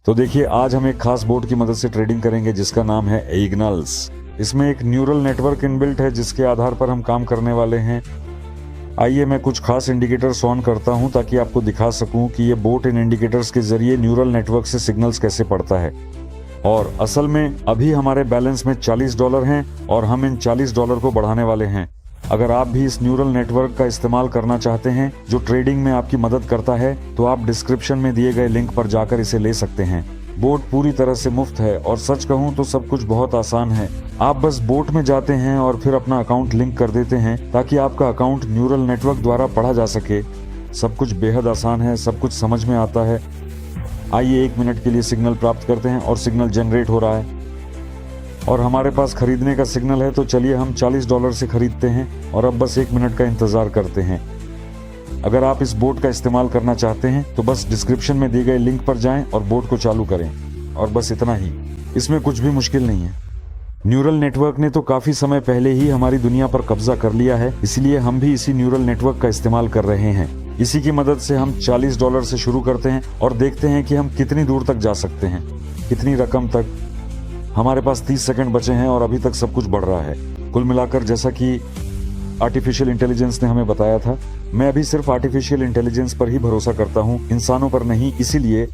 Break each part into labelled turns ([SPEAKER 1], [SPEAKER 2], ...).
[SPEAKER 1] तो देखिए, आज हम एक खास बोर्ड की मदद से ट्रेडिंग करेंगे जिसका नाम है इग्नल्स। इसमें एक न्यूरल नेटवर्क इनबिल्ट है जिसके आधार पर हम काम करने वाले हैं। आइए मैं कुछ खास इंडिकेटर्स ऑन करता हूं ताकि आपको दिखा सकूं कि ये बोट इन इंडिकेटर्स के जरिए न्यूरल नेटवर्क से सिग्नल्स कैसे पढ़ता है। और असल में अभी हमारे बैलेंस में $40 हैं और हम इन $40 को बढ़ाने वाले हैं। अगर आप भी इस न्यूरल नेटवर्क का इस्तेमाल करना चाहते हैं जो ट्रेडिंग में आपकी मदद करता है, तो आप डिस्क्रिप्शन में दिए गए लिंक पर जाकर इसे ले सकते हैं। बोट पूरी तरह से मुफ्त है और सच कहूं तो सब कुछ बहुत आसान है। आप बस बोट में जाते हैं और फिर अपना अकाउंट लिंक कर देते हैं ताकि आपका अकाउंट न्यूरल नेटवर्क द्वारा पढ़ा जा सके। सब कुछ बेहद आसान है, सब कुछ समझ में आता है। आइए 1 मिनट के लिए सिग्नल प्राप्त करते हैं और सिग्नल जनरेट हो रहा है और हमारे पास खरीदने का सिग्नल है, तो चलिए हम $40 से खरीदते हैं और अब बस 1 मिनट का इंतजार करते हैं। अगर आप इस बोट का इस्तेमाल करना चाहते हैं तो बस डिस्क्रिप्शन में दिए गए लिंक पर जाएं और बोट को चालू करें, और बस इतना ही। इसमें कुछ भी मुश्किल नहीं है। न्यूरल नेटवर्क ने तो काफी समय पहले ही हमारी दुनिया पर कब्जा कर लिया है, इसलिए हम भी इसी न्यूरल नेटवर्क का इस्तेमाल कर रहे हैं। इसी की मदद से हम $40 से शुरू करते हैं और देखते हैं कि हम कितनी दूर तक जा सकते हैं, कितनी रकम तक। हमारे पास 30 सेकंड बचे हैं और अभी तक सब कुछ बढ़ रहा है। कुल मिलाकर, जैसा कि आर्टिफिशियल इंटेलिजेंस ने हमें बताया था, मैं अभी सिर्फ आर्टिफिशियल इंटेलिजेंस पर ही भरोसा करता हूँ, इंसानों पर नहीं। इसीलिए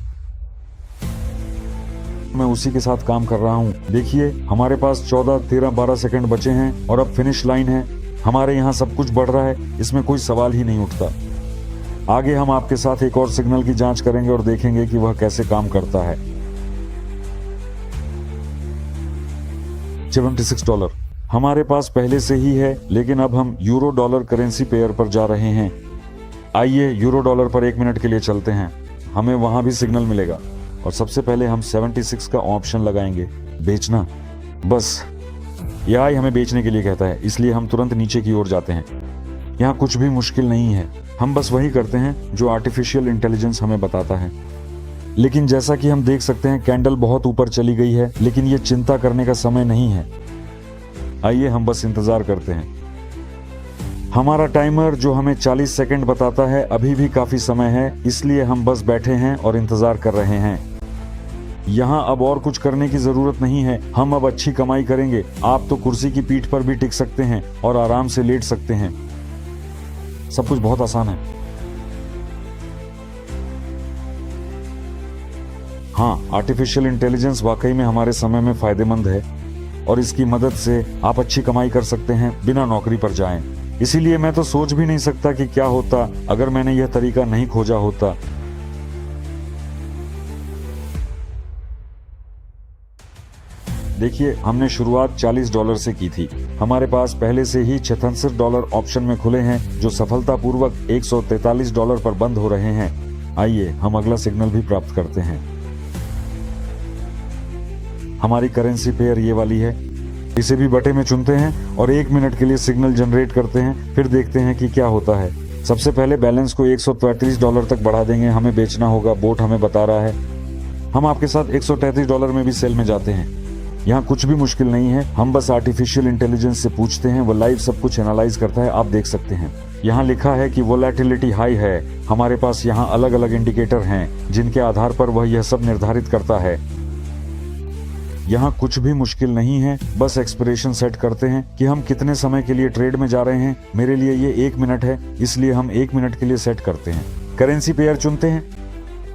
[SPEAKER 1] मैं उसी के साथ काम कर रहा हूँ। देखिए, हमारे पास 14, 13, 12 सेकंड बचे हैं और अब फिनिश लाइन है। हमारे यहाँ सब कुछ बढ़ रहा है, इसमें कोई सवाल ही नहीं उठता। आगे हम आपके साथ एक और सिग्नल की जांच करेंगे और देखेंगे कि वह कैसे काम करता है। $76 हमारे पास पहले से ही है, लेकिन अब हम यूरो डॉलर करेंसी पेयर पर जा रहे हैं। आइए यूरो डॉलर पर 1 मिनट के लिए चलते हैं, हमें वहां भी सिग्नल मिलेगा। और सबसे पहले हम 76 का ऑप्शन लगाएंगे, बेचना। बस AI हमें बेचने के लिए कहता है, इसलिए हम तुरंत नीचे की ओर जाते हैं। यहाँ कुछ भी मुश्किल नहीं है, हम बस वही करते हैं जो आर्टिफिशियल इंटेलिजेंस हमें बताता है। लेकिन जैसा कि हम देख सकते हैं, कैंडल बहुत ऊपर चली गई है, लेकिन ये चिंता करने का समय नहीं है। आइए हम बस इंतजार करते हैं। हमारा टाइमर जो हमें 40 सेकंड बताता है, अभी भी काफी समय है, इसलिए हम बस बैठे हैं और इंतजार कर रहे हैं। यहाँ अब और कुछ करने की जरूरत नहीं है, हम अब अच्छी कमाई करेंगे। आप तो कुर्सी की पीठ पर भी टिक सकते हैं और आराम से लेट सकते हैं। सब कुछ बहुत आसान है। हाँ, आर्टिफिशियल इंटेलिजेंस वाकई में हमारे समय में फायदेमंद है और इसकी मदद से आप अच्छी कमाई कर सकते हैं बिना नौकरी पर जाएं। इसीलिए मैं तो सोच भी नहीं सकता कि क्या होता अगर मैंने यह तरीका नहीं खोजा होता। देखिए, हमने शुरुआत $40 से की थी। हमारे पास पहले से ही $76 ऑप्शन में खुले हैं जो सफलतापूर्वक $143 पर बंद हो रहे हैं। आइए हम अगला सिग्नल भी प्राप्त करते हैं। हमारी करेंसी पेयर ये वाली है, इसे भी बटे में चुनते हैं और 1 मिनट के लिए सिग्नल जनरेट करते हैं, फिर देखते हैं कि क्या होता है। सबसे पहले बैलेंस को $133 तक बढ़ा देंगे, हमें बेचना होगा, बोट हमें बता रहा है। हम आपके साथ $133 में भी सेल में जाते हैं। यहाँ कुछ भी मुश्किल नहीं है, हम बस आर्टिफिशियल इंटेलिजेंस से पूछते हैं, वो लाइव सब कुछ एनालाइज करता है। आप देख सकते हैं यहाँ लिखा है कि वोलेटिलिटी हाई है। हमारे पास यहाँ अलग अलग इंडिकेटर हैं जिनके आधार पर वह यह सब निर्धारित करता है। यहाँ कुछ भी मुश्किल नहीं है, बस एक्सपिरेशन सेट करते हैं कि हम कितने समय के लिए ट्रेड में जा रहे हैं। मेरे लिए ये 1 मिनट है, इसलिए हम 1 मिनट के लिए सेट करते हैं। करेंसी पेयर चुनते हैं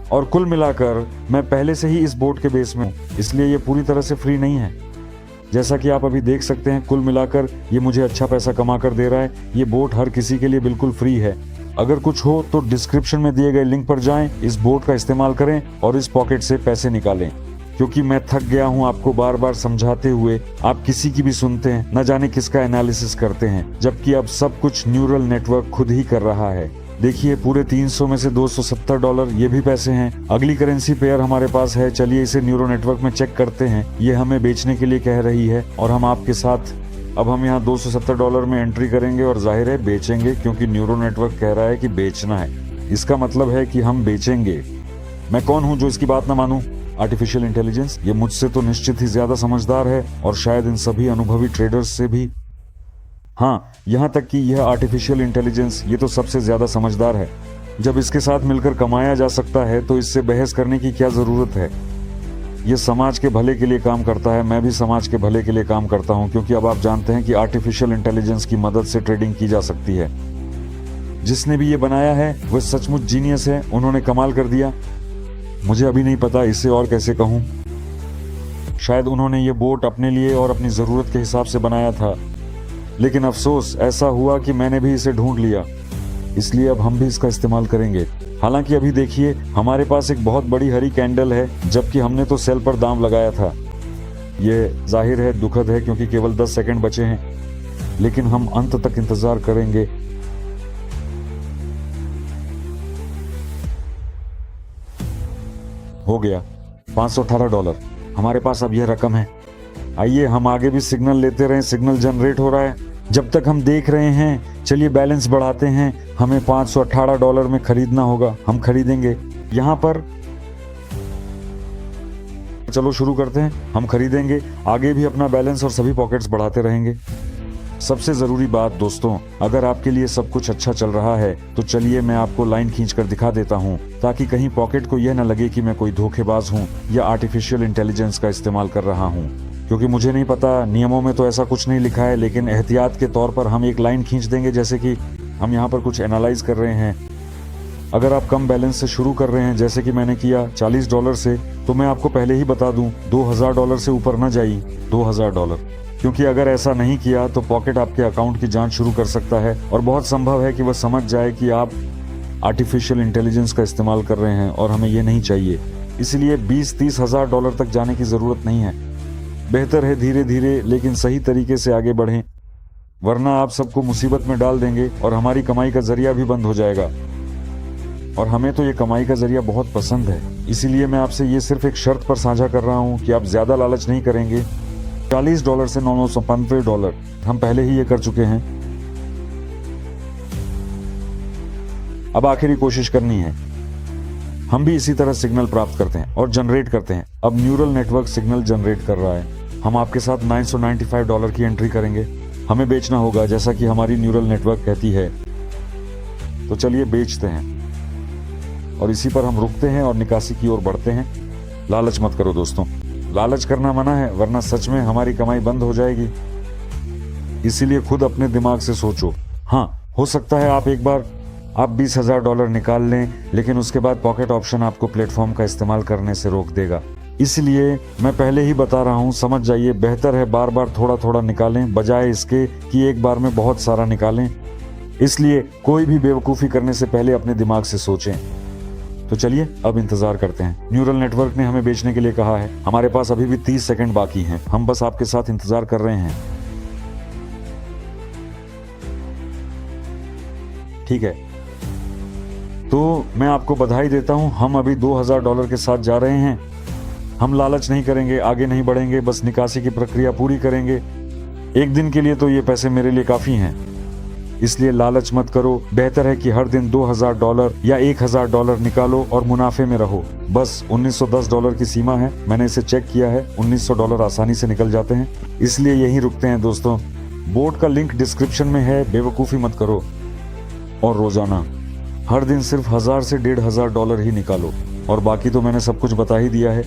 [SPEAKER 1] और कुल मिलाकर मैं पहले से ही इस बोट के बेस में हूँ, इसलिए ये पूरी तरह से फ्री नहीं है। जैसा कि आप अभी देख सकते हैं, कुल मिलाकर ये मुझे अच्छा पैसा कमा कर दे रहा है। ये बोट हर किसी के लिए बिल्कुल फ्री है। अगर कुछ हो तो डिस्क्रिप्शन में दिए गए लिंक पर जाएं, इस बोट का इस्तेमाल करें और इस पॉकेट से पैसे निकालें। क्योंकि मैं थक गया हूं आपको बार बार समझाते हुए, आप किसी की भी सुनते हैं, न जाने किसका एनालिसिस करते हैं, जबकि अब सब कुछ न्यूरल नेटवर्क खुद ही कर रहा है। देखिए, पूरे 300 में से $270 ये भी पैसे हैं। अगली करेंसी पेयर हमारे पास है, चलिए इसे न्यूरो नेटवर्क में चेक करते हैं। ये हमें बेचने के लिए कह रही है और हम आपके साथ अब हम यहाँ $270 में एंट्री करेंगे और जाहिर है बेचेंगे, क्योंकि न्यूरो नेटवर्क कह रहा है कि बेचना है। इसका मतलब है कि हम बेचेंगे। मैं कौन हूँ जो इसकी बात न मानूं? आर्टिफिशियल इंटेलिजेंस ये मुझसे तो निश्चित ही ज्यादा समझदार है और शायद इन सभी अनुभवी ट्रेडर्स से भी। हाँ, यहाँ तक कि यह आर्टिफिशियल इंटेलिजेंस ये तो सबसे ज्यादा समझदार है। जब इसके साथ मिलकर कमाया जा सकता है तो इससे बहस करने की क्या जरूरत है। ये समाज के भले के लिए काम करता है, मैं भी समाज के भले के लिए काम करता हूँ, क्योंकि अब आप जानते हैं कि आर्टिफिशियल इंटेलिजेंस की मदद से ट्रेडिंग की जा सकती है। जिसने भी ये बनाया है वह सचमुच जीनियस है, उन्होंने कमाल कर दिया। मुझे अभी नहीं पता इसे और कैसे कहूँ। शायद उन्होंने ये बोट अपने लिए और अपनी ज़रूरत के हिसाब से बनाया था, लेकिन अफसोस ऐसा हुआ कि मैंने भी इसे ढूंढ लिया, इसलिए अब हम भी इसका इस्तेमाल करेंगे। हालांकि अभी देखिए हमारे पास एक बहुत बड़ी हरी कैंडल है, जबकि हमने तो सेल पर दाम लगाया था। ये जाहिर है दुखद है, क्योंकि केवल 10 सेकंड बचे हैं, लेकिन हम अंत तक इंतजार करेंगे। हो गया $518। हमारे पास अब यह रकम है। आइए हम आगे भी सिग्नल लेते रहें। सिग्नल जनरेट हो रहा है जब तक हम देख रहे हैं। चलिए बैलेंस बढ़ाते हैं। हमें $518 में खरीदना होगा, हम खरीदेंगे यहाँ पर। चलो शुरू करते हैं, हम खरीदेंगे। आगे भी अपना बैलेंस और सभी पॉकेट्स बढ़ाते रहेंगे। सबसे ज़रूरी बात दोस्तों, अगर आपके लिए सब कुछ अच्छा चल रहा है तो चलिए मैं आपको लाइन खींचकर दिखा देता हूँ, ताकि कहीं पॉकेट को यह न लगे कि मैं कोई धोखेबाज हूँ या आर्टिफिशियल इंटेलिजेंस का इस्तेमाल कर रहा हूँ। क्योंकि मुझे नहीं पता, नियमों में तो ऐसा कुछ नहीं लिखा है, लेकिन एहतियात के तौर पर हम एक लाइन खींच देंगे। जैसे कि हम यहाँ पर कुछ एनालाइज कर रहे हैं। अगर आप कम बैलेंस से शुरू कर रहे हैं, जैसे कि मैंने किया $40 से, तो मैं आपको पहले ही बता दूं $2000 से ऊपर न जाइए। $2000, क्योंकि अगर ऐसा नहीं किया तो पॉकेट आपके अकाउंट की जांच शुरू कर सकता है और बहुत संभव है कि वह समझ जाए कि आप आर्टिफिशियल इंटेलिजेंस का इस्तेमाल कर रहे हैं, और हमें ये नहीं चाहिए। इसलिए $20-30 हज़ार तक जाने की ज़रूरत नहीं है। बेहतर है धीरे धीरे लेकिन सही तरीके से आगे बढ़ें, वरना आप सबको मुसीबत में डाल देंगे और हमारी कमाई का जरिया भी बंद हो जाएगा। और हमें तो ये कमाई का जरिया बहुत पसंद है, इसीलिए मैं आपसे ये सिर्फ एक शर्त पर साझा कर रहा हूँ कि आप ज्यादा लालच नहीं करेंगे। $40 से $995 हम पहले ही ये कर चुके हैं। अब आखिरी कोशिश करनी है। हम भी इसी तरह सिग्नल प्राप्त करते हैं और जनरेट करते हैं। अब न्यूरल नेटवर्क सिग्नल जनरेट कर रहा है। हम आपके साथ $995 की एंट्री करेंगे। हमें बेचना होगा जैसा कि हमारी न्यूरल नेटवर्क कहती है। तो चलिए बेचते हैं, और इसी पर हम रुकते हैं और निकासी की ओर बढ़ते हैं। लालच मत करो दोस्तों, लालच करना मना है, वरना सच में हमारी कमाई बंद हो जाएगी। इसीलिए खुद अपने दिमाग से सोचो। हाँ, हो सकता है आप एक बार आप $20,000 निकाल लें, लेकिन उसके बाद पॉकेट ऑप्शन आपको प्लेटफॉर्म का इस्तेमाल करने से रोक देगा। इसलिए मैं पहले ही बता रहा हूँ, समझ जाइए, बेहतर है बार बार थोड़ा थोड़ा निकालें, बजाय इसके कि एक बार में बहुत सारा निकालें। इसलिए कोई भी बेवकूफ़ी करने से पहले अपने दिमाग से सोचें। तो चलिए अब इंतजार करते हैं। न्यूरल नेटवर्क ने हमें बेचने के लिए कहा है। हमारे पास अभी भी 30 सेकंड बाकी हैं। हम बस आपके साथ इंतजार कर रहे हैं। ठीक है, तो मैं आपको बधाई देता हूं, हम अभी $2000 के साथ जा रहे हैं। हम लालच नहीं करेंगे, आगे नहीं बढ़ेंगे, बस निकासी की प्रक्रिया पूरी करेंगे। एक दिन के लिए तो ये पैसे मेरे लिए काफी हैं, इसलिए लालच मत करो। बेहतर है कि हर दिन $2000 या $1000 निकालो और मुनाफे में रहो। बस $1910 की सीमा है, मैंने इसे चेक किया है। $1900 आसानी से निकल जाते हैं, इसलिए यहीं रुकते हैं दोस्तों। बोर्ड का लिंक डिस्क्रिप्शन में है, बेवकूफ़ी मत करो। और रोजाना हर दिन सिर्फ $1000 से $1500 ही निकालो, और बाकी तो मैंने सब कुछ बता ही दिया है।